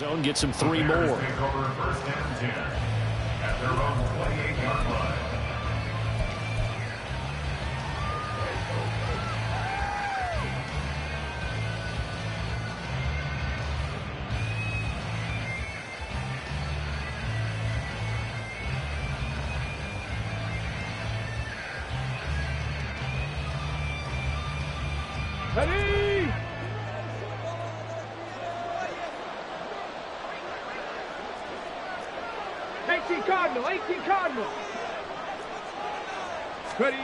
Zone gets him 3 more. First and 10 at their own 28-yard line. Ready! 18 Cardinal, 18 Cardinal. Ready.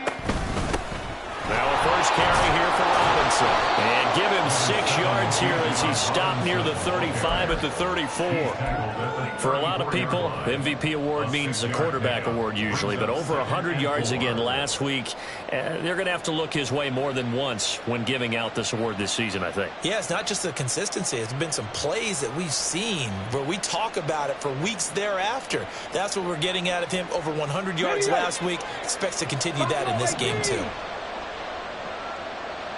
Now a first carry here for Robinson. And give him 6 yards here as he stopped near the 35 at the 34. For a lot of people, the MVP award means a quarterback award usually, but over 100 yards again last week. They're going to have to look his way more than once when giving out this award this season, I think. Yeah, it's not just the consistency. It's been some plays that we've seen where we talk about it for weeks thereafter. That's what we're getting out of him. Over 100 yards last week. Expects to continue that in this game, too.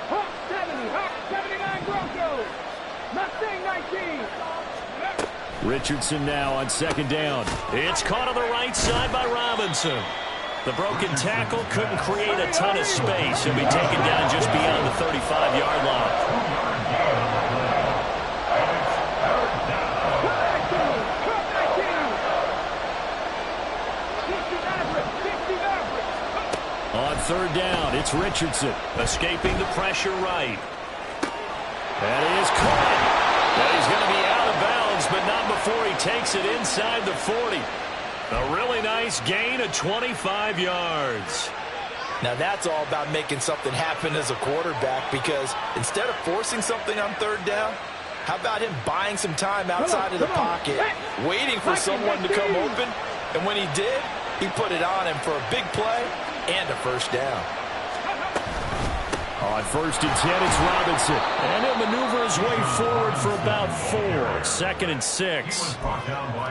Hawk 70, Hawk 79 Broncos. Mustang 19. Richardson now on second down. It's caught on the right side by Robinson. The broken tackle couldn't create a ton of space. He'll be taken down just beyond the 35-yard line. On third down, it's Richardson. Escaping the pressure right. That is caught. And he's going to be out of bounds, but not before he takes it inside the 40. A really nice gain of 25 yards. Now that's all about making something happen as a quarterback, because instead of forcing something on third down, how about him buying some time outside of the pocket, waiting for someone to come open, and when he did, he put it on him for a big play and a first down. On first and 10, it's Robinson. And he'll maneuver his way forward for about 4. 2nd and 6.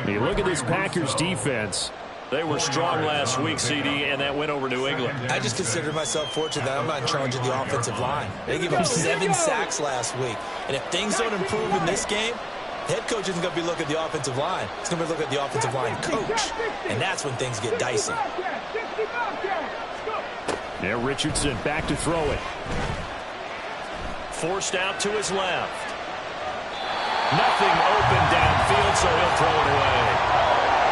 You look at this Packers defense. They were strong last week, CD, and that went over New England. I just consider myself fortunate that I'm not in charge of the offensive line. They gave up 7 sacks last week. And if things don't improve in this game, the head coach isn't going to be looking at the offensive line. He's going to be looking at the offensive line coach. And that's when things get dicey. Now Richardson back to throw it. Forced out to his left. Nothing open downfield, so he'll throw it away.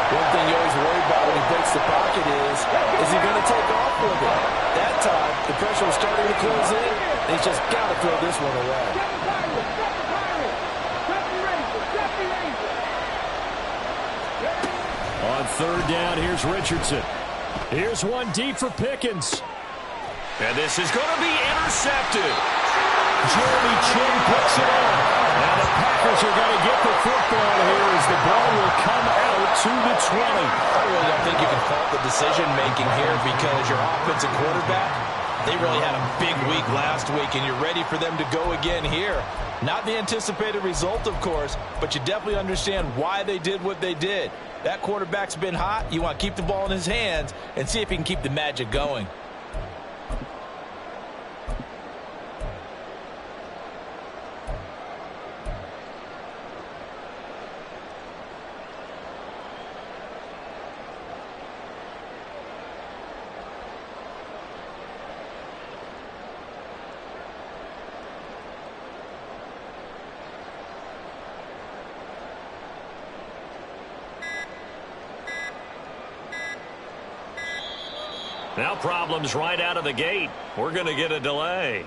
One thing you always worry about when he breaks the pocket is he going to take off with it? That time, the pressure was starting to close in, and he's just got to throw this one away. On third down, here's Richardson. Here's one deep for Pickens. And this is going to be intercepted. Jeremy Chin picks it up. Now the Packers are going to get the football here as the ball will come out to the 20. I really don't think you can fault the decision-making here, because your offensive quarterback, they really had a big week last week, and you're ready for them to go again here. Not the anticipated result, of course, but you definitely understand why they did what they did. That quarterback's been hot. You want to keep the ball in his hands and see if he can keep the magic going. Now problems right out of the gate. We're going to get a delay.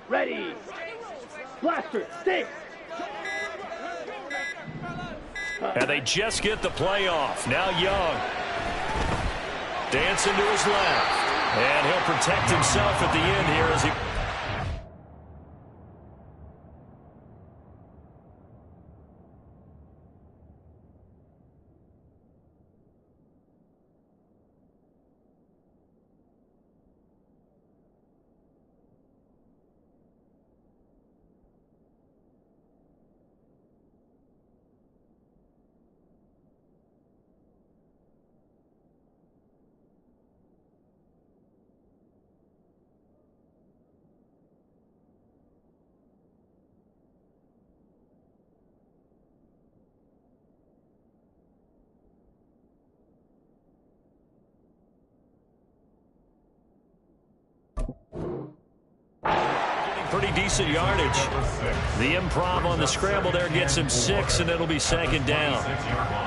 Ready. Blaster, stick. And they just get the play off. Now Young. Dancing to his left. And he'll protect himself at the end here as he... pretty decent yardage. The improv on the scramble there gets him 6, and it'll be second down.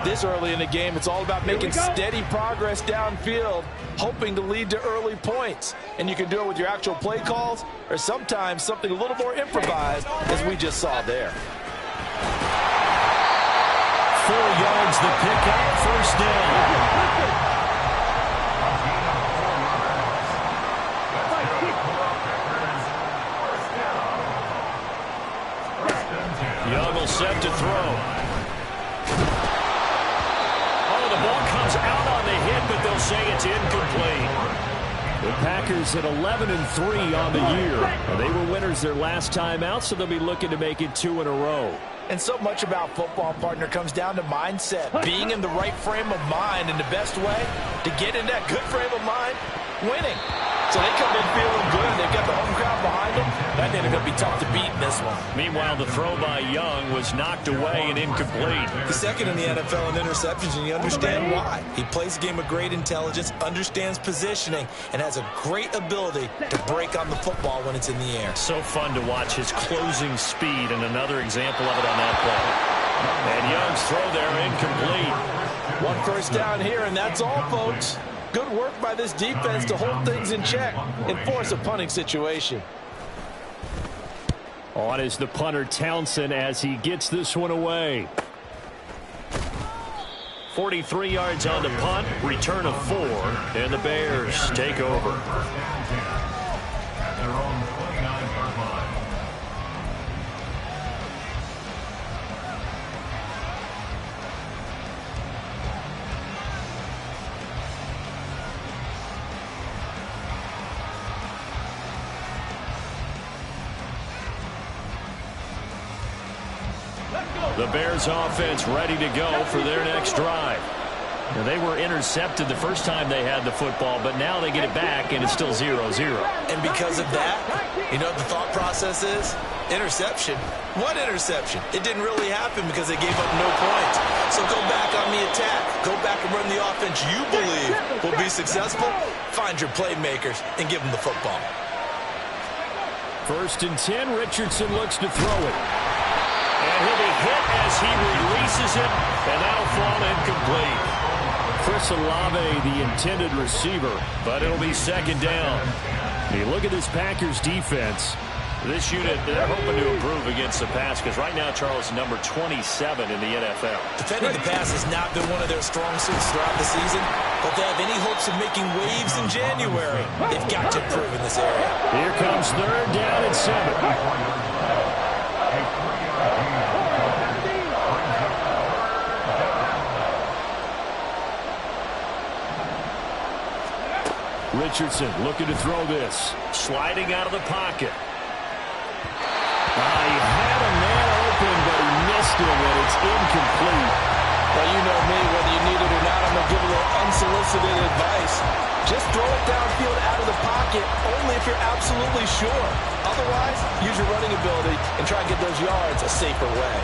This early in the game, it's all about making steady progress downfield, hoping to lead to early points. And you can do it with your actual play calls or sometimes something a little more improvised, as we just saw there. 4 yards the pickup, first down. Young will set to throw. Oh, the ball comes out on the hit, but they'll say it's incomplete. The Packers at 11-3 on the year. They were winners their last time out, so they'll be looking to make it 2 in a row. And so much about football, partner, comes down to mindset. Being in the right frame of mind, and the best way to get in that good frame of mind, winning. So they come in feeling good. They've got the home crowd behind them. That ain't going to be tough to beat in this one. Meanwhile, the throw by Young was knocked away and incomplete. He's second in the NFL in interceptions, and you understand why. He plays a game of great intelligence, understands positioning, and has a great ability to break on the football when it's in the air. So fun to watch his closing speed, and another example of it on that play. And Young's throw there incomplete. 1 first down here, and that's all, folks. Good work by this defense to hold things in check and force a punting situation. On is the punter Townsend as he gets this one away. 43 yards on the punt, return of 4, and the Bears take over. At their own 29-yard line. The Bears offense ready to go for their next drive. Now, they were intercepted the first time they had the football, but now they get it back, and it's still 0-0. And because of that, you know what the thought process is? Interception. What interception? It didn't really happen because they gave up no points. So go back on the attack. Go back and run the offense you believe will be successful. Find your playmakers and give them the football. 1st and 10, Richardson looks to throw it. And he'll be hit as he releases it, and that'll fall incomplete. Chris Olave, the intended receiver, but it'll be second down. You look at this Packers defense. This unit, they're hoping to improve against the pass because right now, Charles, number 27 in the NFL. Defending the pass has not been one of their strong suits throughout the season, but they have any hopes of making waves in January, they've got to improve in this area. Here comes 3rd down and 7. Richardson looking to throw this. Sliding out of the pocket. He had a man open, but he missed him, and it's incomplete. Well, you know me, whether you need it or not, I'm going to give a little unsolicited advice. Just throw it downfield out of the pocket, only if you're absolutely sure. Otherwise, use your running ability and try and get those yards a safer way.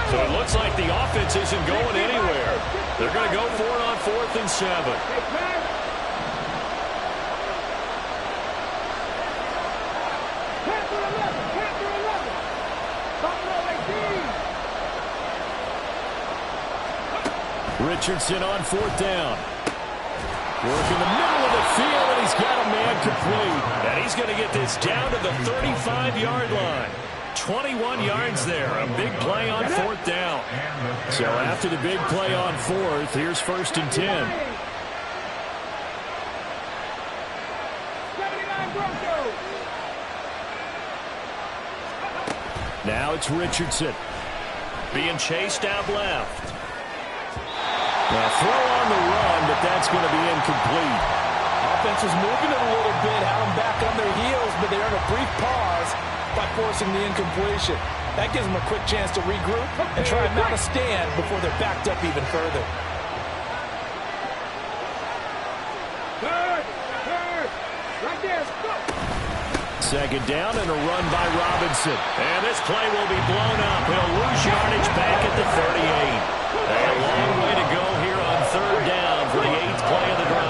So it looks like the offense isn't going anywhere. They're going to go for it on 4th and 7. Richardson on 4th down. Working the middle of the field, and he's got a man complete. And he's going to get this down to the 35-yard line. 21 yards there. A big play on 4th down. So after the big play on 4th, here's 1st and 10. 79 Broncos. Now it's Richardson. Being chased out left. Now throw on the run, but that's going to be incomplete. Offense was moving it a little bit, had them back on their heels, but they earned a brief pause by forcing the incompletion. That gives them a quick chance to regroup and try and mount a stand before they're backed up even further. Third. Right there. Second down and a run by Robinson. And this play will be blown up. He'll lose yardage back at the 38. A long way to go here on 3rd down for the 8th play of the drive.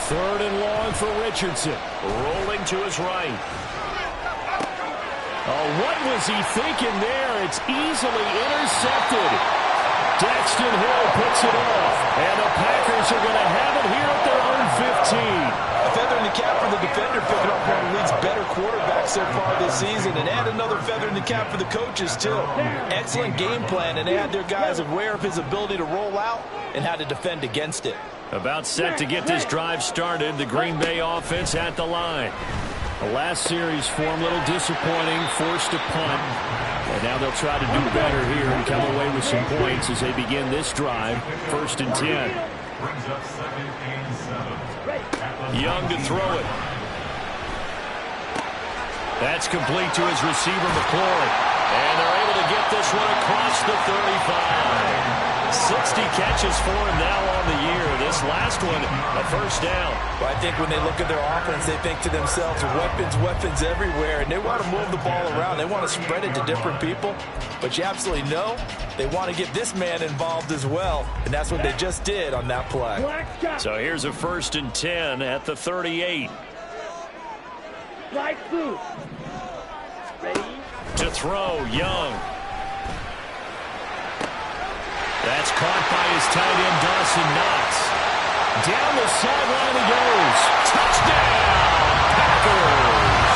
3rd and long for Richardson. Rolling to his right. Oh, what was he thinking there? It's easily intercepted. Daxton Hill puts it off. And the Packers are going to have it here at their own 15. A feather in the cap for the defender, picking up one of the league's better quarterbacks so far this season. And add another feather in the cap for the coaches, too. Excellent game plan, and they had their guys aware of his ability to roll out and how to defend against it. About set to get this drive started. The Green Bay offense at the line. The last series for him, a little disappointing, forced a punt. And now they'll try to do better here and come away with some points as they begin this drive. 1st and 10. Brings up 2nd and 7. Young to throw it. That's complete to his receiver, McLaurin. And they're able to get this one across the 35. 60 catches for him now on the year. This last one, a 1st down. Well, I think when they look at their offense, they think to themselves, weapons everywhere, and they want to move the ball around. They want to spread it to different people, but you absolutely know they want to get this man involved as well, and that's what they just did on that play. So here's a 1st and 10 at the 38. Slide through. Ready? To throw, Young. That's caught by his tight end, Dawson Knox. Down the sideline he goes. Touchdown, Packers!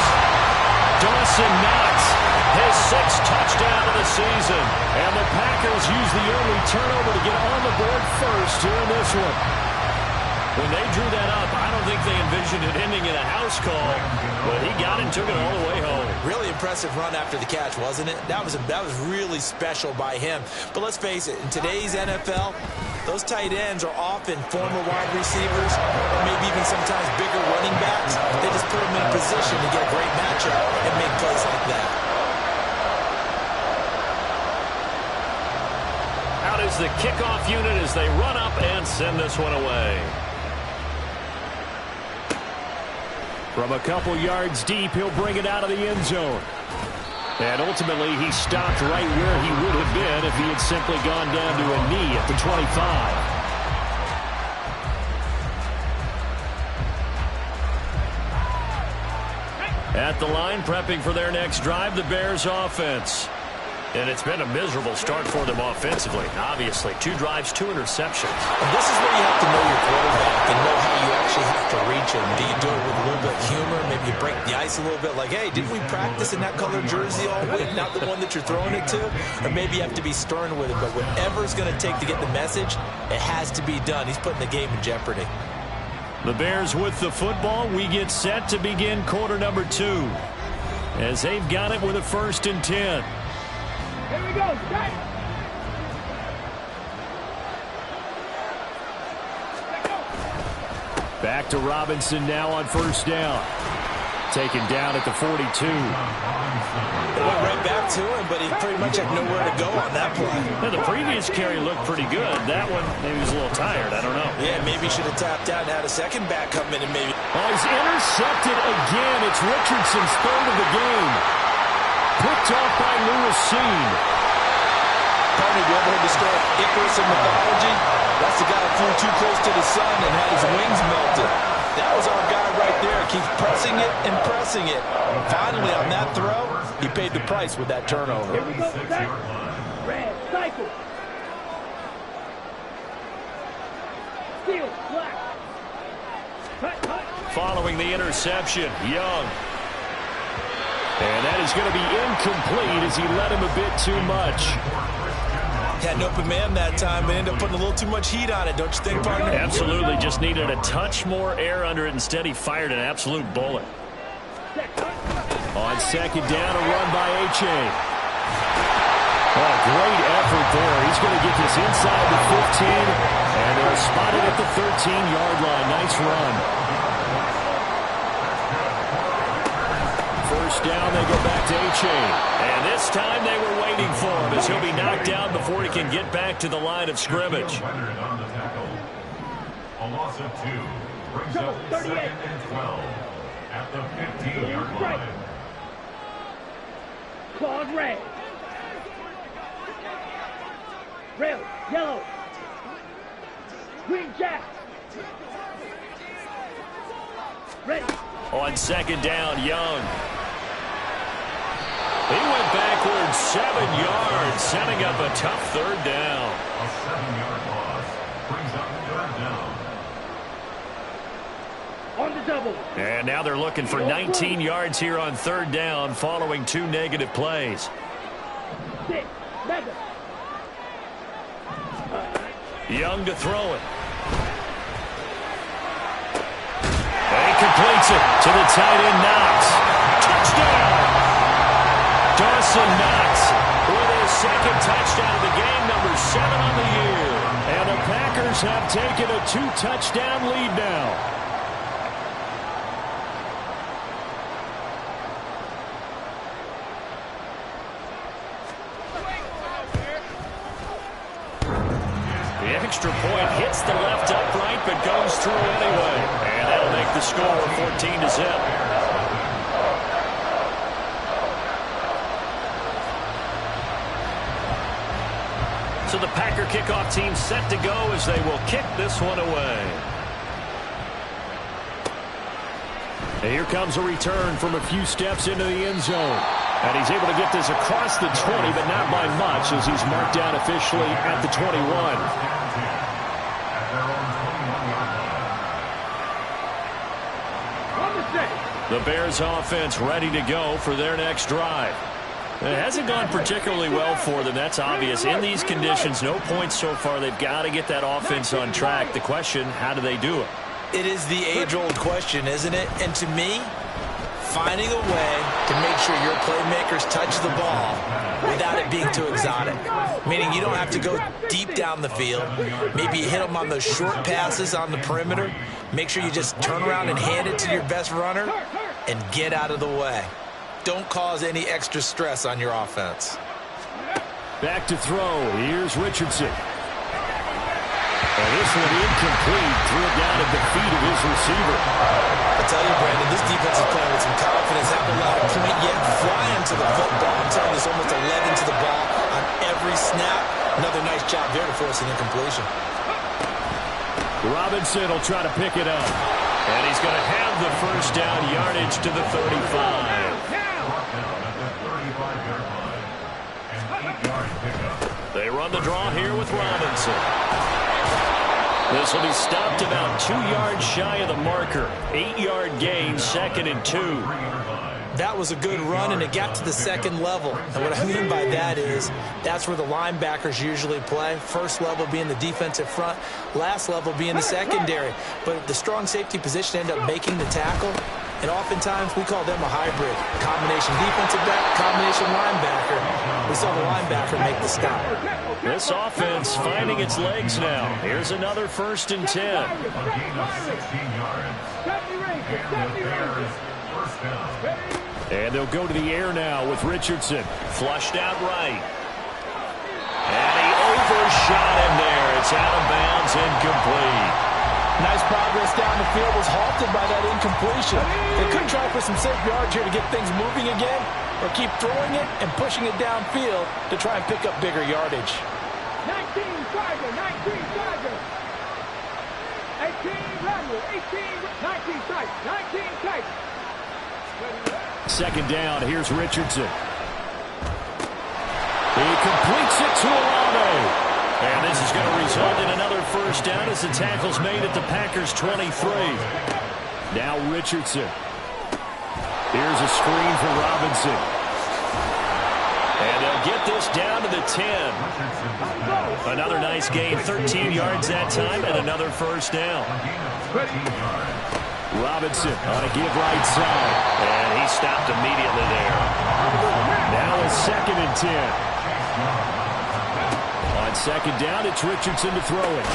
Dawson Knox, his 6th touchdown of the season. And the Packers use the early turnover to get on the board first here in this one. When they drew that up, I don't think they envisioned it ending in a house call, but he got it and took it all the way home. Really impressive run after the catch, wasn't it? That was really special by him. But let's face it, in today's NFL, those tight ends are often former wide receivers, or maybe even sometimes bigger running backs. They just put them in a position to get a great matchup and make plays like that. Out is the kickoff unit as they run up and send this one away. From a couple yards deep, he'll bring it out of the end zone. And ultimately, he stopped right where he would have been if he had simply gone down to a knee at the 25. At the line, prepping for their next drive, the Bears offense. And it's been a miserable start for them offensively. Obviously, 2 drives, 2 interceptions. And this is where you have to know your quarterback and know how you actually have to reach him. Do you do it with a little bit of humor? Maybe you break the ice a little bit like, hey, didn't we practice in that color jersey all week? Not the one that you're throwing it to? Or maybe you have to be stern with it. But whatever it's going to take to get the message, it has to be done. He's putting the game in jeopardy. The Bears with the football. We get set to begin quarter number 2. As they've got it with a 1st and 10. Here we go. Set. Back to Robinson now on 1st down. Taken down at the 42. It went right back to him, but he pretty much had nowhere to go on that play. Now, the previous carry looked pretty good. That one, maybe he was a little tired. I don't know. Yeah, maybe he should have tapped out and had a second back come in and maybe. Oh, he's intercepted again. It's Richardson's 3rd of the game. Picked off by Lewis Cine. Tony, you ever heard the story of Icarus in mythology? That's the guy who flew too close to the sun and had his wings melted. That was our guy right there. Keeps pressing it and pressing it. Finally, on that throw, he paid the price with that turnover. Here we go. Set. Red. Cycle. Steal. Black. Cut. Following the interception, Young. And that is going to be incomplete as he led him a bit too much. Had an open man that time, but ended up putting a little too much heat on it, don't you think, partner? Absolutely. Just needed a touch more air under it. Instead, he fired an absolute bullet. On 2nd down, a run by H.A. Oh, great effort there. He's going to get this inside the 15, and they'll spot it at the 13-yard line. Nice run. 1st down, they go back to H.A. And this time they were waiting for him as he'll be knocked down before he can get back to the line of scrimmage. A loss of 2 brings up 2nd and 12 at the 15-yard line. Claws red. Red, yellow. Green jack. On second down, Young. He went backwards 7 yards, setting up a tough third down. A 7-yard loss brings up third down. On the double. And now they're looking for 19 yards here on third down following 2 negative plays. 6, 7. Young to throw it. And he completes it to the tight end, Knox. Touchdown! Dawson Knox with his second touchdown of the game, number 7 on the year. And the Packers have taken a 2-touchdown lead now. The extra point hits the left upright but goes through anyway. And that'll make the score 14-0. So the Packer kickoff team set to go as they will kick this one away. And here comes a return from a few steps into the end zone. And he's able to get this across the 20, but not by much as he's marked down officially at the 21. The Bears offense ready to go for their next drive. It hasn't gone particularly well for them. That's obvious. In these conditions, no points so far. They've got to get that offense on track. The question, how do they do it? It is the age-old question, isn't it? And to me, finding a way to make sure your playmakers touch the ball without it being too exotic. Meaning you don't have to go deep down the field. Maybe you hit them on those short passes on the perimeter. Make sure you just turn around and hand it to your best runner and get out of the way. Don't cause any extra stress on your offense. Back to throw. Here's Richardson. And this one incomplete. Threw it down at the feet of his receiver. I tell you, Brandon, this defense is playing with some confidence. Haven't allowed a point yet. Flying to the football. I'm telling you, it's almost 11 to the ball on every snap. Another nice job there to force an incompletion. Robinson will try to pick it up. And he's going to have the first down, yardage to the 35. They run the draw here with Robinson. This will be stopped about 2 yards shy of the marker. 8-yard gain, 2nd and 2. That was a good run, and it got to the second level. And what I mean by that is that's where the linebackers usually play. First level being the defensive front, last level being the secondary. But the strong safety position ended up making the tackle, and oftentimes we call them a hybrid. Combination defensive back, combination linebacker. We saw the linebacker make the stop. This offense finding its legs now. Here's another 1st and 10. And they'll go to the air now with Richardson. Flushed out right. And he overshot him there. It's out of bounds, incomplete. Nice progress down the field, was halted by that incompletion. They could try for some safe yards here to get things moving again, or keep throwing it and pushing it downfield to try and pick up bigger yardage. 19 Tiger, 19 Tiger. 18 Randall, 18, 19 Tiger, 19 Tiger. Second down, here's Richardson. He completes it to Olave. And this is going to result in another first down as the tackle's made at the Packers' 23. Now Richardson. Here's a screen for Robinson. And they'll get this down to the 10. Another nice gain, 13 yards that time, and another first down. Robinson on a give right side. And he stopped immediately there. Now a 2nd and 10. On second down, it's Richardson to throw it.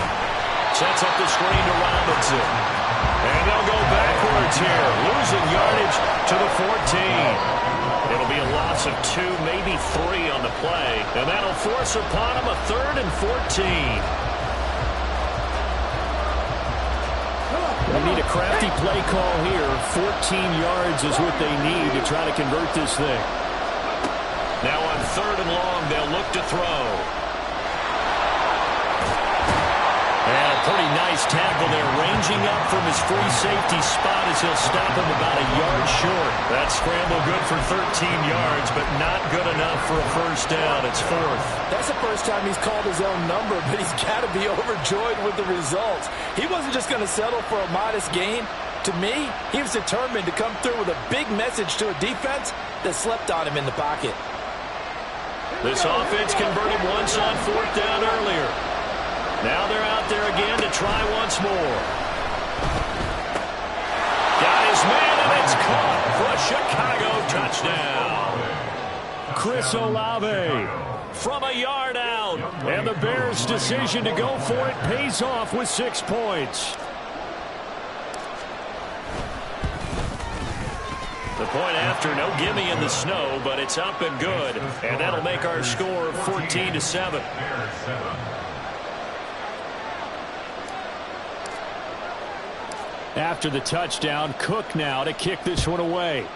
Sets up the screen to Robinson. And they'll go backwards here. Losing yardage to the 14. It'll be a loss of 2, maybe 3 on the play. And that'll force upon them a 3rd and 14. They need a crafty play call here. 14 yards is what they need to try to convert this thing. Now on 3rd and long, they'll look to throw. And a pretty nice Nice tackle there, ranging up from his free safety spot as he'll stop him about a yard short. That scramble good for 13 yards, but not good enough for a first down. It's fourth. That's the first time he's called his own number, but he's got to be overjoyed with the results. He wasn't just going to settle for a modest gain. To me, he was determined to come through with a big message to a defense that slept on him in the pocket. This offense converted once on fourth down earlier. Now they're out there again to try once more. Got his man, and it's caught for a Chicago touchdown. Chris Olave from a yard out. And the Bears' decision to go for it pays off with 6 points. The point after, no gimme in the snow, but it's up and good. And that'll make our score 14-7. After the touchdown, Cook now to kick this one away.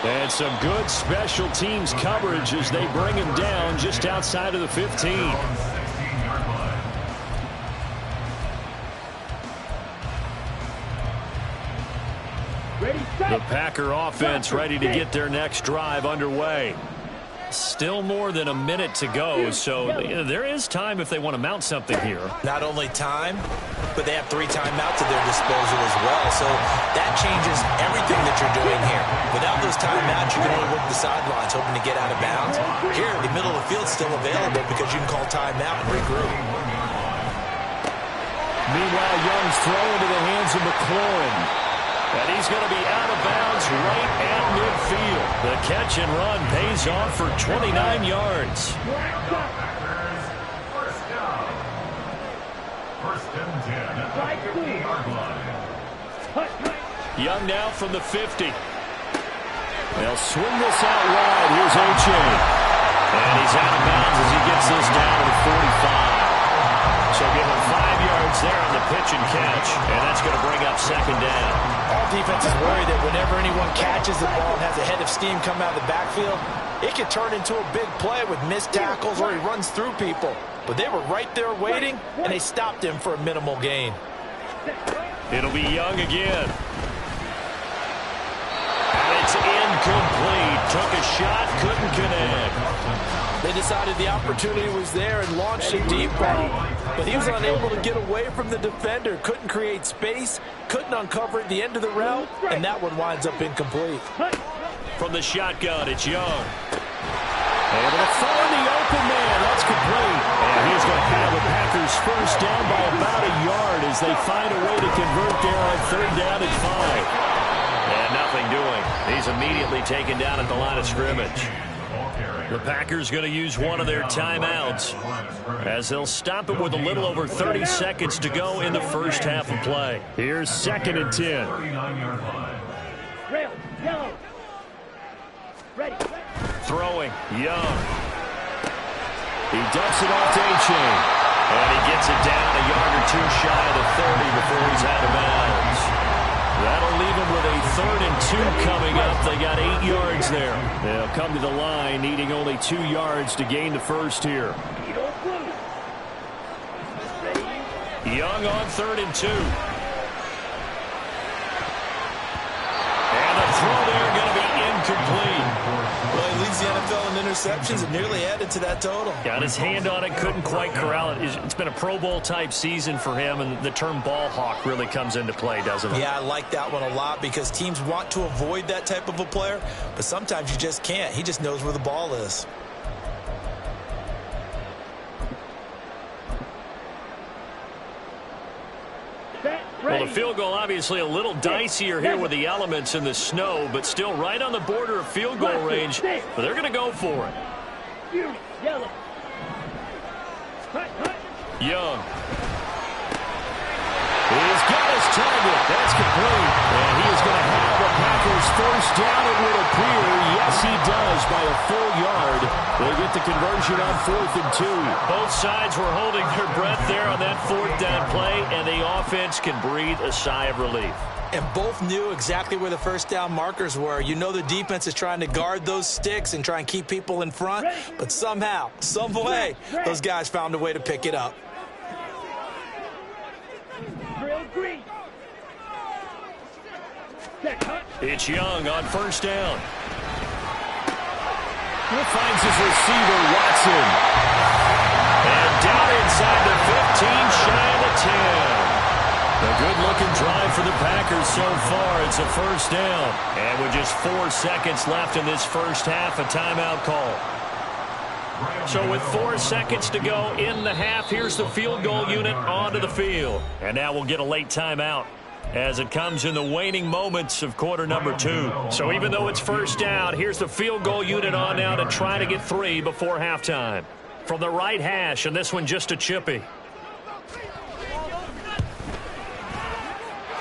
And some good special teams coverage as they bring him down just outside of the 15. The Packer offense ready to get their next drive underway. Still more than a minute to go, so there is time if they want to mount something here. Not only time, but they have 3 timeouts at their disposal as well, so that changes everything that you're doing here. Without those timeouts, you can only work the sidelines, hoping to get out of bounds. Here, the middle of the field's still available because you can call timeout and regroup. Meanwhile, Young's throw into the hands of McLaurin. And he's going to be out of bounds right at midfield. The catch and run pays off for 29 yards. First down. First and 10 at the 50-yard line. Young now from the 50. They'll swing this out wide. Here's Achane. And he's out of bounds as he gets this down to the 45. So give him 5 yards there on the pitch and catch. And that's going to bring up second down. All defense is worried that whenever anyone catches the ball and has a head of steam come out of the backfield, it can turn into a big play with missed tackles or he runs through people. But they were right there waiting, and they stopped him for a minimal gain. It'll be Young again. And it's incomplete. Took a shot, couldn't connect. They decided the opportunity was there and launched a deep ball. But he was unable to get away from the defender. Couldn't create space, couldn't uncover at the end of the route, and that one winds up incomplete. From the shotgun, it's Young. Able to find the open man. That's complete. And he's going to have the Packers first down by about a yard as they find a way to convert there on third down and 5. And nothing doing. He's immediately taken down at the line of scrimmage. The Packers going to use one of their timeouts as they'll stop it with a little over 30 seconds to go in the first half of play. Here's second and 10. Throwing, Young. He dumps it off to Achane. And he gets it down a yard or two shy of the 30 before he's out of bounds. That'll leave him with a 3rd and 2 coming up. They got 8 yards there. They'll come to the line needing only 2 yards to gain the first here. Young on 3rd and 2. And the throw there going to be incomplete. Well, he leads the NFL in interceptions and nearly added to that total. Got his hand on it, couldn't quite corral it. It's been a Pro Bowl type season for him, and the term ball hawk really comes into play, doesn't it? Yeah, I like that one a lot because teams want to avoid that type of a player, but sometimes you just can't. He just knows where the ball is. Well, the field goal obviously a little dicier here with the elements in the snow, but still right on the border of field goal range. But they're going to go for it. Young. He's got his target. That's complete. And he is going to have the Packers first down, it would appear. Yes, he does by a full yard. They get the conversion on 4th and 2. Both sides were holding their breath there on that 4th down play, and the offense can breathe a sigh of relief. And both knew exactly where the first down markers were. You know the defense is trying to guard those sticks and try and keep people in front, but somehow, some way, those guys found a way to pick it up. It's Young on first down. He finds his receiver, Watson. And down inside the 15, shy of the 10. A good-looking drive for the Packers so far. It's a first down. And with just 4 seconds left in this first half, a timeout call. So with 4 seconds to go in the half, here's the field goal unit onto the field. And now we'll get a late timeout as it comes in the waning moments of quarter number 2. So even though it's first down, here's the field goal unit on now to try to get 3 before halftime. From the right hash, and this one just a chippy.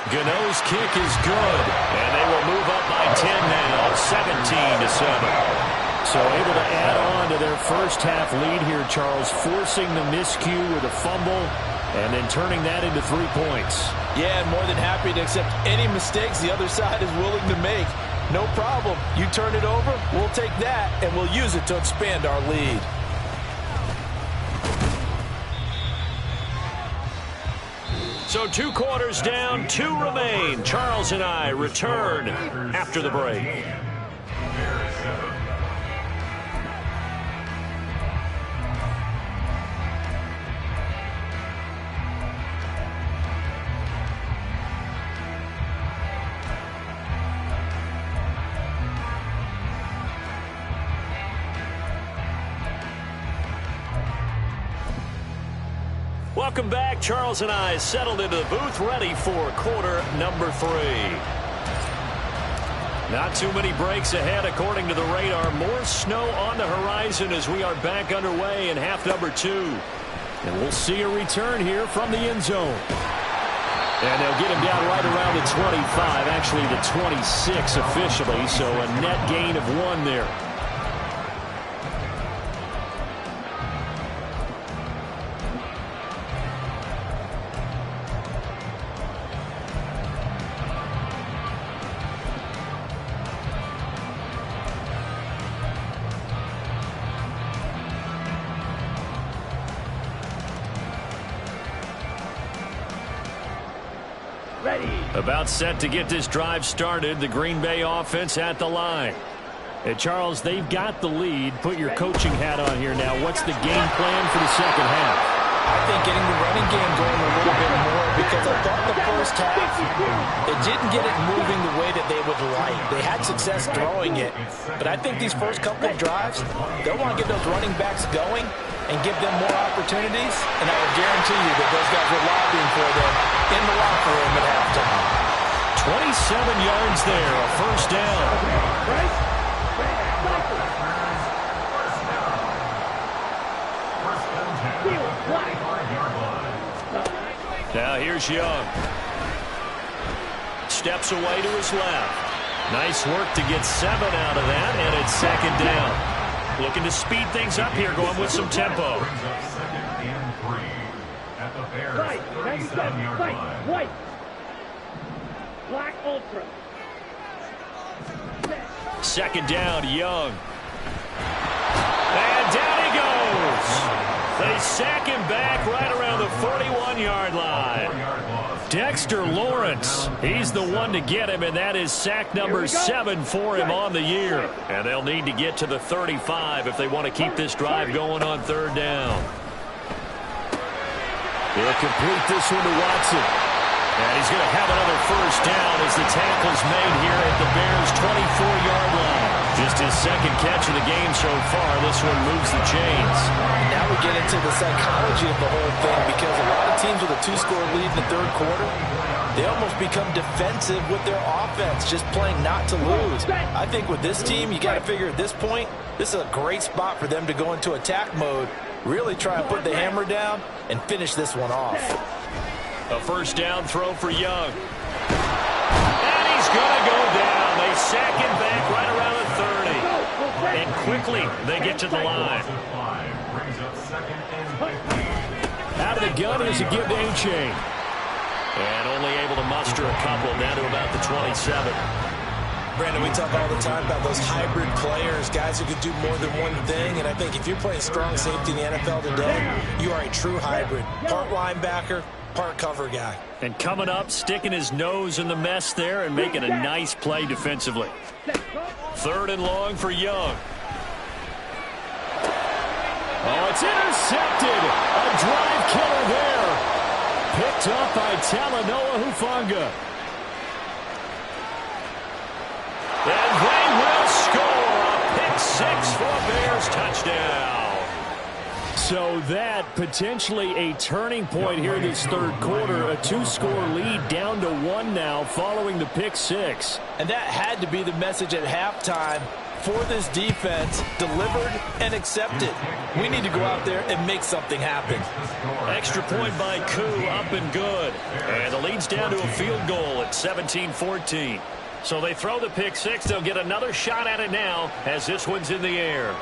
Gano's kick is good, and they will move up by 10 now, 17-7. So able to add on to their first half lead here, Charles, forcing the miscue with a fumble and then turning that into 3 points. Yeah, and more than happy to accept any mistakes the other side is willing to make. No problem. You turn it over, we'll take that, and we'll use it to expand our lead. So 2 quarters down, 2 remain. Charles and I return after the break. Welcome back. Charles and I settled into the booth, ready for quarter number 3. Not too many breaks ahead, according to the radar. More snow on the horizon as we are back underway in half number 2. And we'll see a return here from the end zone. And they'll get him down right around the 25, actually the 26 officially, so a net gain of 1 there. About set to get this drive started. The Green Bay offense at the line. Hey, Charles, they've got the lead. Put your coaching hat on here now. What's the game plan for the second half? I think getting the running game going a little bit more, because I thought the first half, it didn't get it moving the way that they would like. They had success throwing it, but I think these first couple of drives, they'll want to get those running backs going and give them more opportunities, and I will guarantee you that those guys were lobbying for them in the locker room at halftime. 27 yards there, a first down. Now here's Young. Steps away to his left. Nice work to get 7 out of that, and it's second down. Looking to speed things up here, going with some tempo. White. Black Ultra. Second down, Young. And down he goes. They sack him back right around the 41-yard line. Dexter Lawrence, he's the one to get him, and that is sack number 7 for him on the year. And they'll need to get to the 35 if they want to keep this drive going on third down. They'll complete this one to Watson. And he's going to have another first down as the tackle's made here at the Bears' 24-yard line. Just his second catch of the game so far. This one moves the chains. Now we get into the psychology of the whole thing, because a lot of teams with a 2-score lead in the third quarter, they almost become defensive with their offense, just playing not to lose. I think with this team, you got to figure at this point, this is a great spot for them to go into attack mode, really try and put the hammer down and finish this one off. A first down throw for Young. And he's going to go down. They sack quickly they get to the line. Out of the gun is a give to A-Chain. And only able to muster a couple down to about the 27. Brandon, we talk all the time about those hybrid players, guys who could do more than one thing, and I think if you're playing strong safety in the NFL today, you are a true hybrid. Part linebacker, part cover guy. And coming up, sticking his nose in the mess there and making a nice play defensively. 3rd and long for Young. Oh, it's intercepted. A drive killer there. Picked up by Talanoa Hufanga. And they will score a pick 6 for a Bears touchdown. So that potentially a turning point here this 3rd quarter. A 2-score lead down to 1 now following the pick 6. And that had to be the message at halftime for this defense, delivered and accepted. We need to go out there and make something happen. Extra point by Koo, up and good. And the lead's down to a field goal at 17-14. So they throw the pick 6. They'll get another shot at it now as this one's in the air.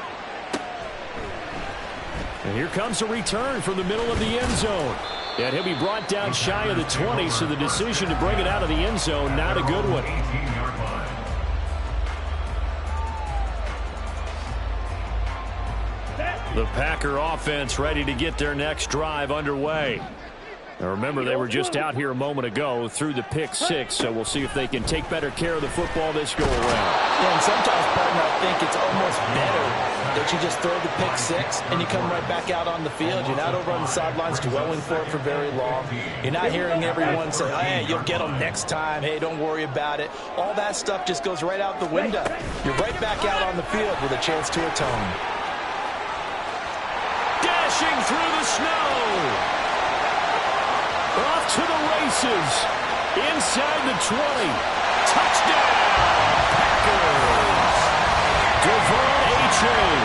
And here comes a return from the middle of the end zone. And he'll be brought down shy of the 20, so the decision to bring it out of the end zone, not a good one. The Packer offense ready to get their next drive underway. Now remember, they were just out here a moment ago through the pick 6, so we'll see if they can take better care of the football this go around. Yeah, and sometimes, partner, I think it's almost better that you just throw the pick 6 and you come right back out on the field. You're not over on the sidelines dwelling for it for very long. You're not hearing everyone say, hey, you'll get them next time. Hey, don't worry about it. All that stuff just goes right out the window. You're right back out on the field with a chance to atone. Dashing through the snow. Off to the races. Inside the 20. Touchdown, Packers. Devon A-Chain.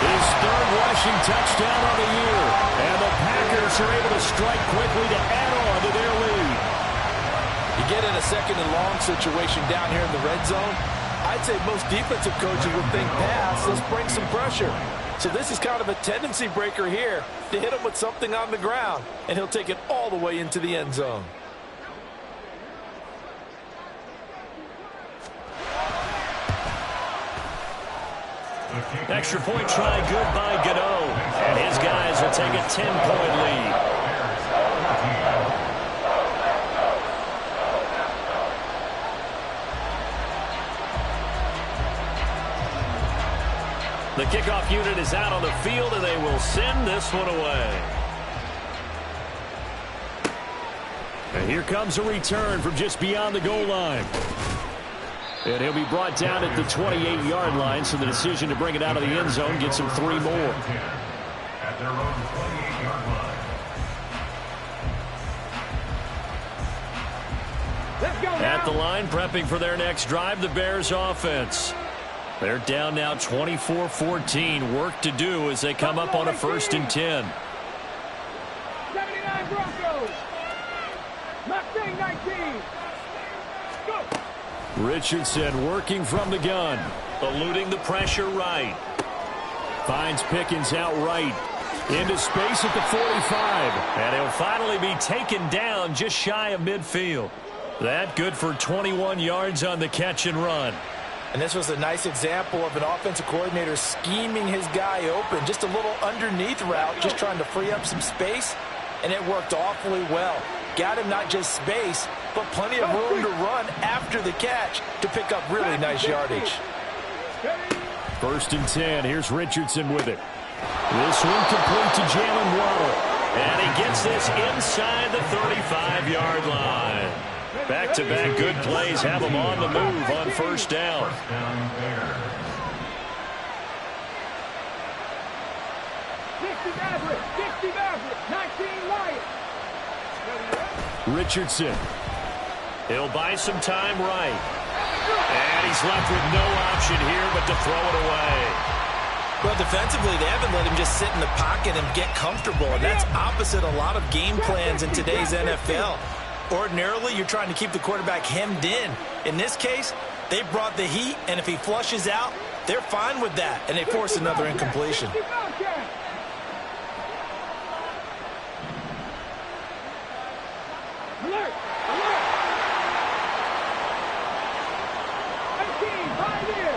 His 3rd rushing touchdown on the year. And the Packers are able to strike quickly to add on to their lead. You get in a 2nd and long situation down here in the red zone, I'd say most defensive coaches would think pass, let's bring some pressure. So this is kind of a tendency breaker here to hit him with something on the ground, and he'll take it all the way into the end zone. Extra point try good by Gano. And his guys will take a 10-point lead. The kickoff unit is out on the field, and they will send this one away. And here comes a return from just beyond the goal line. And he'll be brought down at the 28-yard line, so the decision to bring it out of the end zone gets him 3 more. At their own 28-yard line. Let's go now. At the line, prepping for their next drive, the Bears offense. They're down now 24-14. Work to do as they come up on a 1st and 10. 79 Broncos. Mustang 19. Go. Richardson working from the gun. Eluding the pressure right. Finds Pickens out right. Into space at the 45. And he'll finally be taken down just shy of midfield. That good for 21 yards on the catch and run. And this was a nice example of an offensive coordinator scheming his guy open. Just a little underneath route, just trying to free up some space, and it worked awfully well. Got him not just space, but plenty of room to run after the catch to pick up really nice yardage. 1st and 10. Here's Richardson with it. This one complete to Jalen Waddle. And he gets this inside the 35-yard line. Back-to-back good plays have him on the move on 1st down. 60 Maverick, 19 Lions. Richardson. He'll buy some time right. And he's left with no option here but to throw it away. Well, defensively, they haven't let him just sit in the pocket and get comfortable, and that's opposite a lot of game plans in today's NFL. Ordinarily, you're trying to keep the quarterback hemmed in. In this case, they brought the heat, and if he flushes out, They're fine with that, and they force another incompletion. Alert! Alert! 18, Pioneer!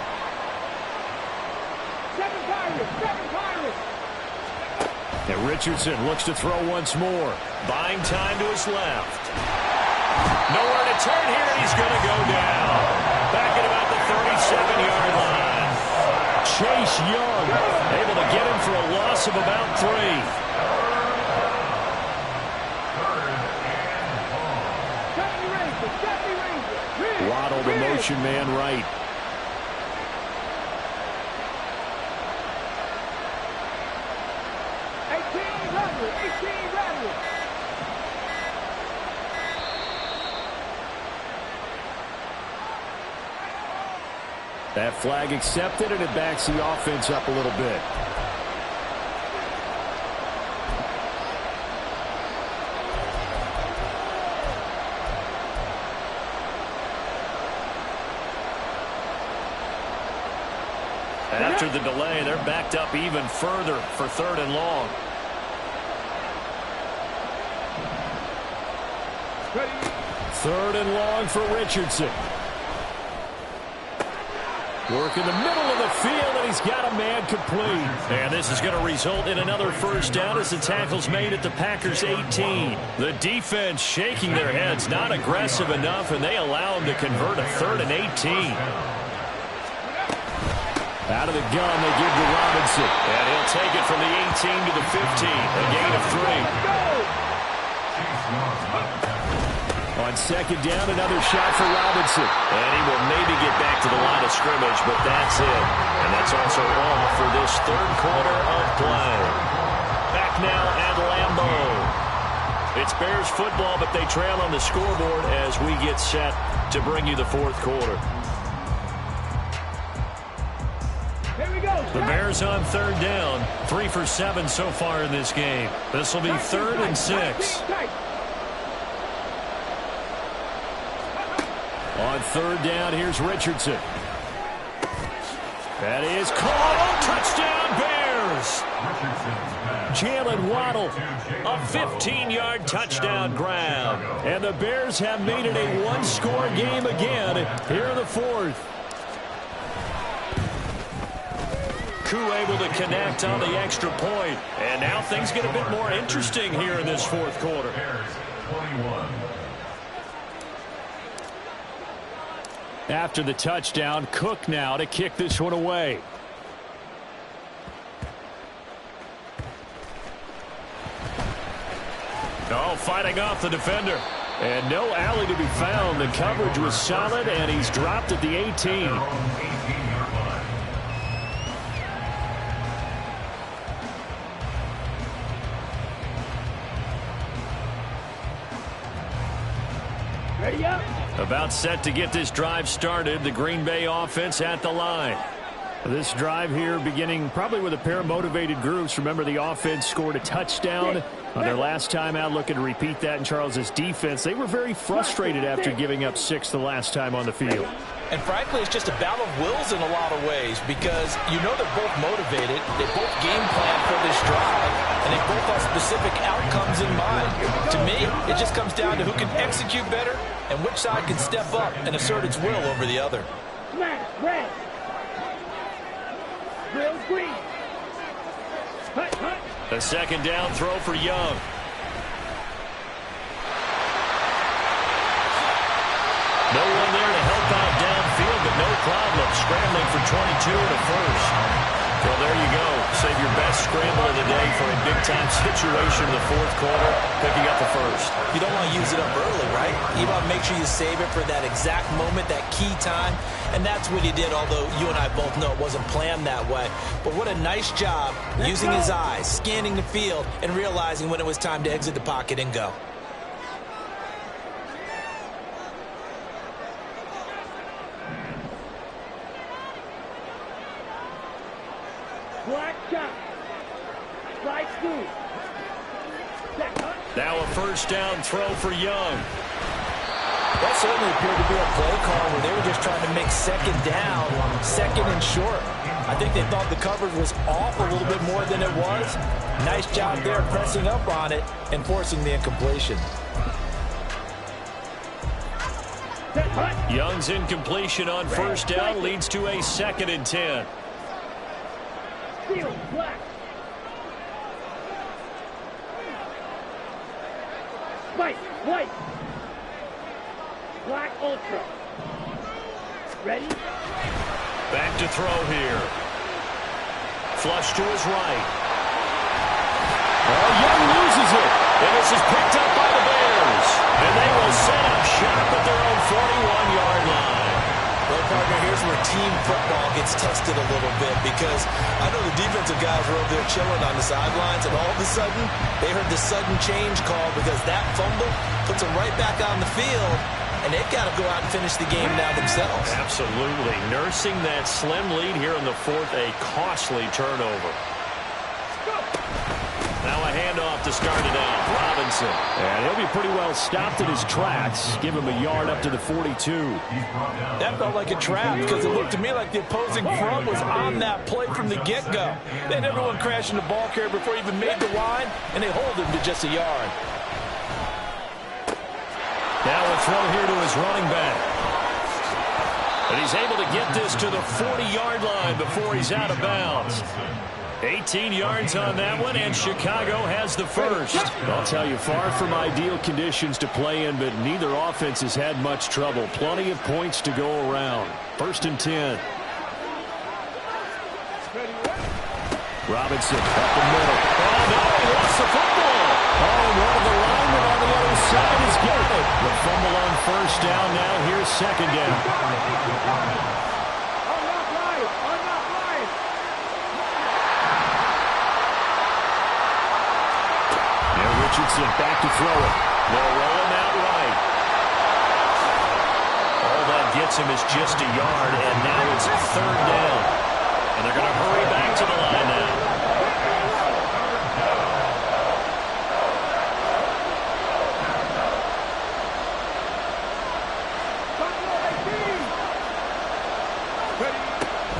7 Pirates! 7 Pirates! And Richardson looks to throw once more. Buying time to his left. Nowhere to turn here, and he's going to go down. Back at about the 37-yard line. Chase Young able to get him for a loss of about 3. Waddle, the motion man, right. That flag accepted, and it backs the offense up a little bit. After the delay, they're backed up even further for 3rd and long. Ready. 3rd and long for Richardson. Work in the middle of the field, and he's got a man complete. And this is going to result in another first down as the tackle's made at the Packers' 18. The defense shaking their heads, not aggressive enough, and they allow him to convert a 3rd and 18. Out of the gun, they give to Robinson. And he'll take it from the 18 to the 15. A gain of 3. On 2nd down, another shot for Robinson. And he will maybe get back to the line of scrimmage, but that's it. And that's also all for this 3rd quarter of play. Back now at Lambeau. It's Bears football, but they trail on the scoreboard as we get set to bring you the 4th quarter. The Bears on 3rd down. 3 for 7 so far in this game. This will be 3rd and 6. On 3rd down, here's Richardson. That is caught. Touchdown, Bears. Jalen Waddle, a 15-yard touchdown grab. And the Bears have made it a one-score game again here in the 4th. Koo able to connect on the extra point. And now things get a bit more interesting here in this 4th quarter. After the touchdown, Cook now to kick this one away. Oh, fighting off the defender. And no alley to be found. The coverage was solid, and he's dropped at the 18. Ready up. About set to get this drive started. The Green Bay offense at the line. This drive here beginning probably with a pair of motivated groups. Remember, the offense scored a touchdown on their last time out, looking to repeat that in Charles's defense. They were very frustrated after giving up 6 the last time on the field. And frankly, it's just a battle of wills in a lot of ways because you know they're both motivated. They both game plan for this drive, and they both have specific outcomes in mind. To me, it just comes down to who can execute better and which side can step up and assert its will over the other. Smash, red. Real green. Hut, hut. A 2nd down throw for Young. No one there to help out downfield, but no problem. Scrambling for 22 and a first. Well, there you go. Save your best scramble of the day for a big-time situation in the 4th quarter, picking up the first. You don't want to use it up early, right? You want to make sure you save it for that exact moment, that key time. And that's what he did, although you and I both know it wasn't planned that way. But what a nice job using his eyes, scanning the field, and realizing when it was time to exit the pocket and go. Black shot. Right through. Now a 1st down throw for Young. That certainly appeared to be a play call where they were just trying to make 2nd down, 2nd and short. I think they thought the coverage was off a little bit more than it was. Nice job there pressing up on it and forcing the incompletion. Young's incompletion on first down leads to a 2nd and 10. Black. White. Black Ultra. Ready? Back to throw here. Flush to his right. Oh, Young loses it. And this is picked up by the Bears. And they will set up shop at their own 41-yard line. Well, partner, here's where team football gets tested a little bit, because I know the defensive guys were over there chilling on the sidelines, and all of a sudden, they heard the sudden change call because that fumble puts them right back on the field, and they've got to go out and finish the game now themselves. Absolutely. Nursing that slim lead here in the 4th, a costly turnover. Now a handoff to start it out. Robinson. And he'll be pretty well stopped in his tracks. Give him a yard up to the 42. That felt like a trap because it looked to me like the opposing front was on that play from the get-go. They had everyone crashing the ball carrier before he even made the line, and they hold him to just a yard. Now a throw here to his running back. And he's able to get this to the 40-yard line before he's out of bounds. 18 yards on that one, and Chicago has the first. I'll tell you, far from ideal conditions to play in, but neither offense has had much trouble. Plenty of points to go around. 1st and 10. Robinson up the middle. Oh, no, he lost the football. Oh, and one of the linemen on the other side has got it. The fumble on first down. Now here's 2nd down. Richardson back to throw it. They'll roll him out right. All that gets him is just a yard, and now it's 3rd down. And they're going to hurry back to the line now.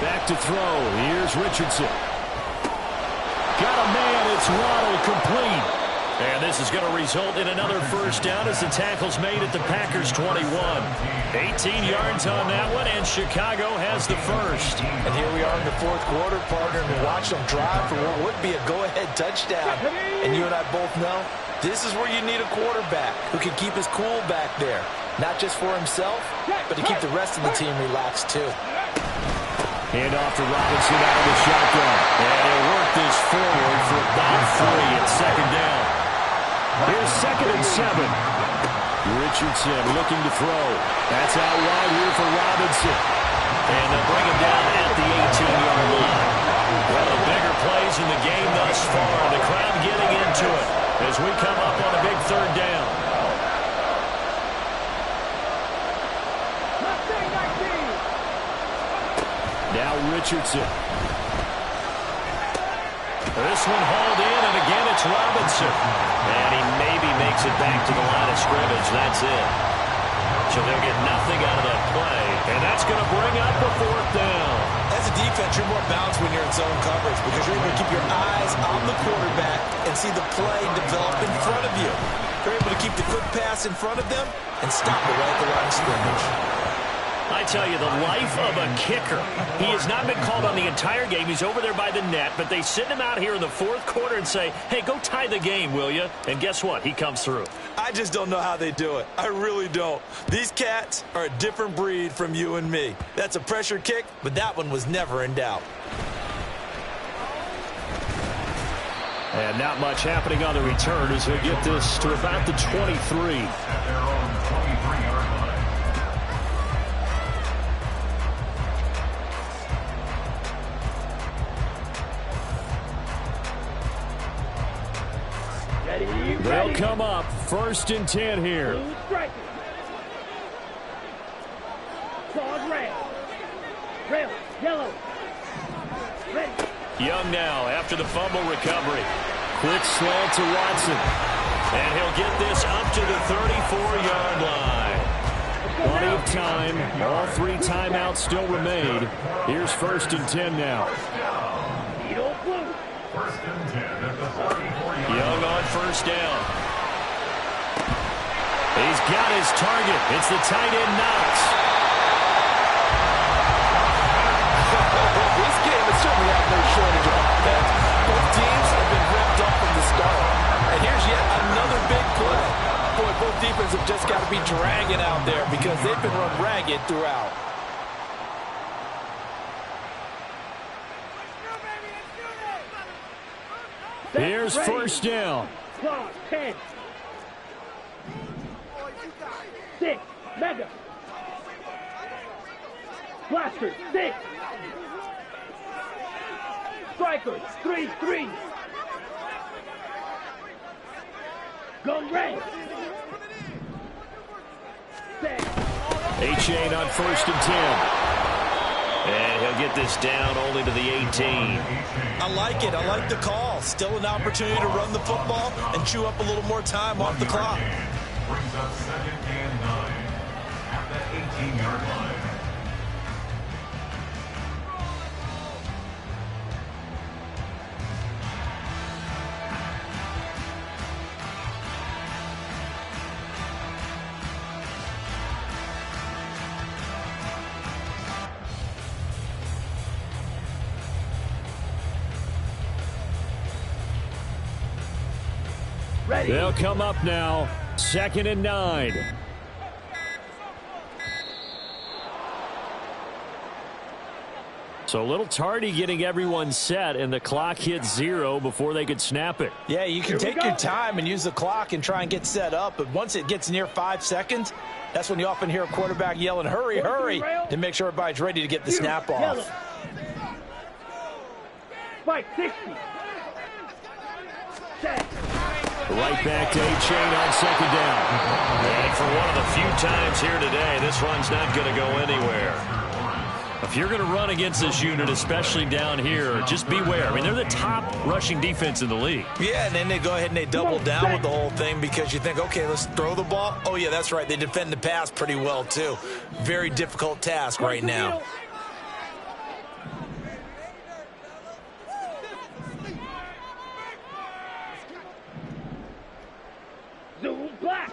Back to throw. Here's Richardson. Got a man. It's Waddle complete. And this is going to result in another first down as the tackle's made at the Packers' 21. 18 yards on that one, and Chicago has the first. And here we are in the 4th quarter, partner, and we watch them drive for what would be a go-ahead touchdown. And you and I both know this is where you need a quarterback who can keep his cool back there. Not just for himself, but to keep the rest of the team relaxed, too. Hand off to Robinson out of the shotgun. And he'll work this forward for about 3 at 2nd down. Here's 2nd and 7. Richardson looking to throw. That's out wide here for Robinson. And they'll bring him down at the 18-yard line. One of the bigger plays in the game thus far. The crowd getting into it as we come up on a big 3rd down. Now Richardson. This one hauled in, and again it's Robinson. And he maybe makes it back to the line of scrimmage. That's it. So they'll get nothing out of that play. And that's going to bring up a 4th down. As a defense, you're more balanced when you're in zone coverage because you're able to keep your eyes on the quarterback and see the play develop in front of you. You're able to keep the quick pass in front of them and stop it right at the line of scrimmage. I tell you, the life of a kicker. He has not been called on the entire game. He's over there by the net, but they send him out here in the 4th quarter and say, hey, go tie the game, will you? And guess what? He comes through. I just don't know how they do it. I really don't. These cats are a different breed from you and me. That's a pressure kick, but that one was never in doubt. And not much happening on the return as we get this to about the 23. At their own 23-yard line. They'll come up 1st and 10 here. Red, yellow. Ready. Young now after the fumble recovery. Quick slant to Watson. And he'll get this up to the 34-yard line. Plenty of time. All 3 timeouts still remain. Here's 1st and 10 now. Young on 1st down. He's got his target. It's the tight end Knox. This game has certainly had no shortage of offense. Both teams have been revved up from the start. And here's yet another big play. Boy, both defenses have just got to be dragging out there because they've been run ragged throughout. Here's 1st down. 10. 6. Mega. Blaster. 6. Strikers. 3. Gun red. 6. Achane on 1st and 10. And he'll get this down only to the 18. I like it. I like the call. Still an opportunity to run the football and chew up a little more time off the clock. Brings up 2nd and 9 at the 18-yard line. They'll come up now. 2nd and 9. So a little tardy getting everyone set, and the clock hits 0 before they could snap it. Yeah, you can take your time and use the clock and try and get set up, but once it gets near 5 seconds, that's when you often hear a quarterback yelling, hurry, hurry, to make sure everybody's ready to get the snap off. Spike 60. Set. Right back to Achane on 2nd down. And for one of the few times here today, this run's not going to go anywhere. If you're going to run against this unit, especially down here, just beware. I mean, they're the top rushing defense in the league. Yeah, and then they go ahead and they double down with the whole thing because you think, okay, let's throw the ball. Oh, yeah, that's right. They defend the pass pretty well, too. Very difficult task right now. Zoom black.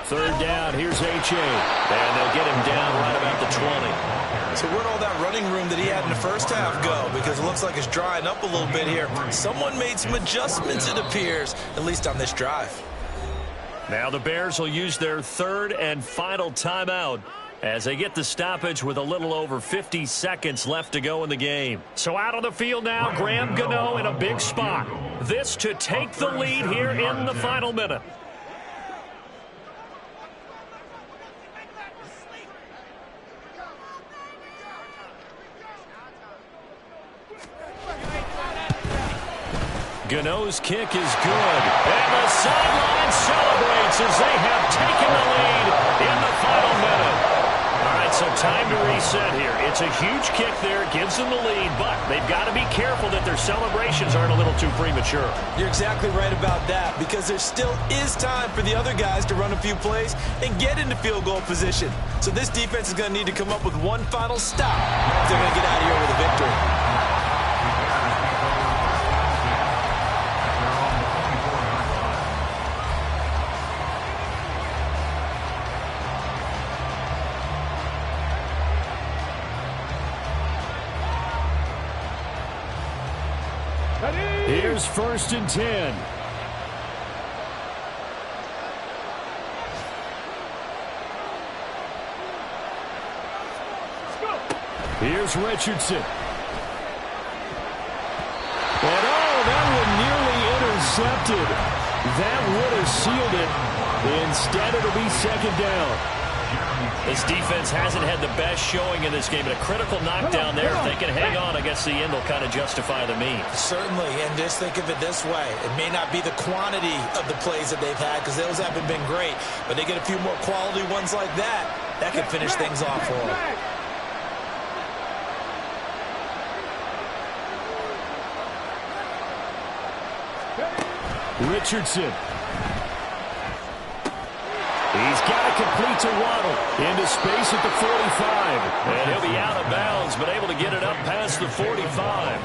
Third down, here's Achane. And they'll get him down right about the 20. So where'd all that running room that he had in the first half go? Because it looks like it's drying up a little bit here. Someone made some adjustments, it appears, at least on this drive. Now the Bears will use their 3rd and final timeout as they get the stoppage with a little over 50 seconds left to go in the game. So out on the field now, Graham Gano in a big spot. This to take the lead here in the final minute. Gano's kick is good. And the sideline celebrates as they have taken the lead in the final minute. All right, so time to reset here. It's a huge kick there. It gives them the lead, but they've got to be careful that their celebrations aren't a little too premature. You're exactly right about that because there still is time for the other guys to run a few plays and get into field goal position. So this defense is going to need to come up with one final stop if they're going to get out of here with a victory. Here's 1st and 10. Here's Richardson. And that one nearly intercepted. That would have sealed it. Instead, it'll be 2nd down. This defense hasn't had the best showing in this game, but a critical knockdown there. If they can hang on, I guess the end will kind of justify the means. Certainly, and just think of it this way. It may not be the quantity of the plays that they've had because those haven't been great, but they get a few more quality ones like that. That can finish things off for them. Richardson. He's got to complete to Waddle. Into space at the 45. And he'll be out of bounds, but able to get it up past the 45.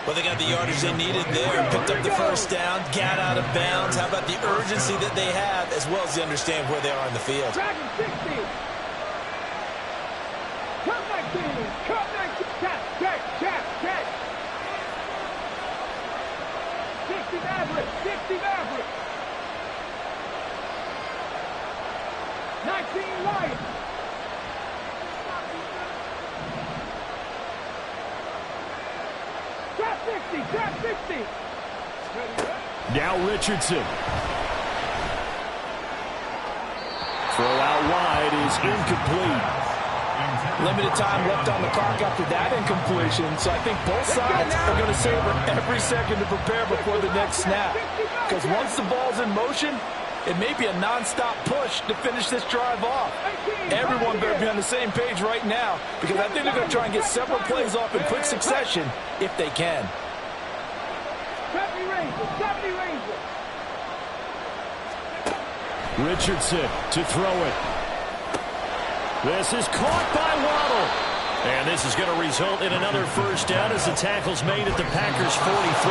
Well, they got the yardage they needed there. Picked up the first down, got out of bounds. How about the urgency that they have, as well as they understand where they are in the field? Dragon 60. Cut 19. Cut 19. Catch. 60 Maverick. 60 Maverick. 19 Lions. Trap 60. Now Richardson. Throw out wide is incomplete. Limited time left on the clock after that incompletion, so I think both sides are going to savor every second to prepare before the next snap. Because once the ball's in motion, it may be a non-stop push to finish this drive off. Everyone better be on the same page right now, because I think they're going to try and get several plays off in quick succession if they can. 70 Rangers. Richardson to throw it. This is caught by Waddle. And this is going to result in another first down as the tackle's made at the Packers' 43.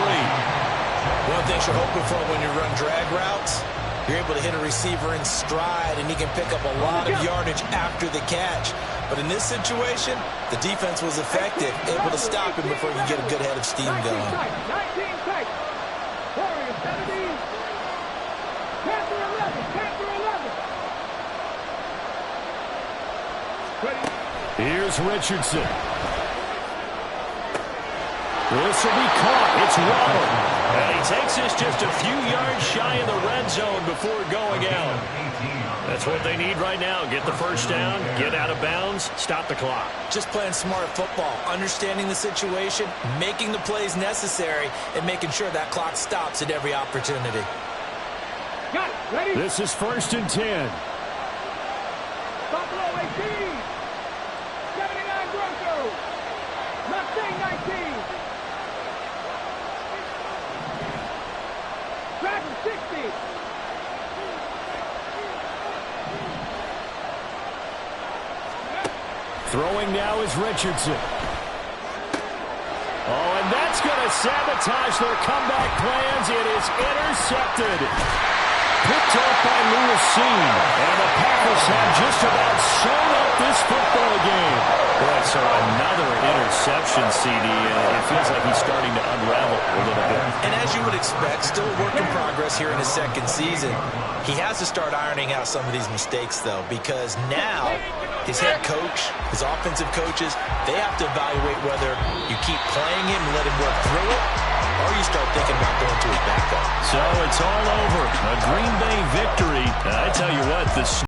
One thing you're hoping for when you run drag routes, you're able to hit a receiver in stride, and he can pick up a lot of yardage after the catch. But in this situation, the defense was effective, able to stop him before he could get a good head of steam going. 19 tight. Warriors 70. Panther 11. Here's Richardson. This will be caught. It's Waddle. And he takes this just a few yards shy of the red zone before going out. That's what they need right now. Get the first down, get out of bounds, stop the clock. Just playing smart football, understanding the situation, making the plays necessary, and making sure that clock stops at every opportunity. Got it. Ready? This is 1st and 10. Buffalo 18. 79 Broncos. Mustang 19. Dragon 60. Throwing now is Richardson. Oh, and that's going to sabotage their comeback plans. It is intercepted. Picked off by Lewis Cine. And the Packers have just about sewn up this football game. Boy, so another interception, CD. It feels like he's starting to unravel a little bit. And as you would expect, still a work in progress here in his second season. He has to start ironing out some of these mistakes, though, because now his head coach, his offensive coaches, they have to evaluate whether you keep playing him and let him work through it, or you start thinking about going to his backup. So it's all over. A Green Bay victory. I tell you what, the